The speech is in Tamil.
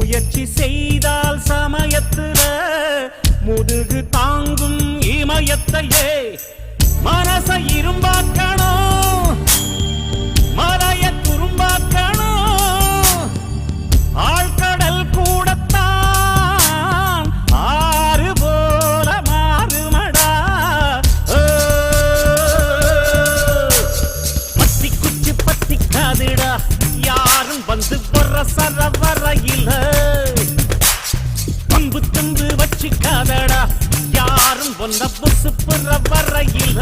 முயற்சி செய்தால் சமயத்துல முதுகு தாங்கும் இமயத்தையே மனச இரும்பாக்கணும் மலைய துரும்பாக்கணும் ஆழ்கடல் கூடத்தான் ஆறு போல மாறுமடா பத்தி குச்சி பத்தி காதுடா யாரும் வந்து வர சரவரையில பம்பு தும்பு வச்சுக்காதடா யாரும் ஒன்ன புசு புற வரையில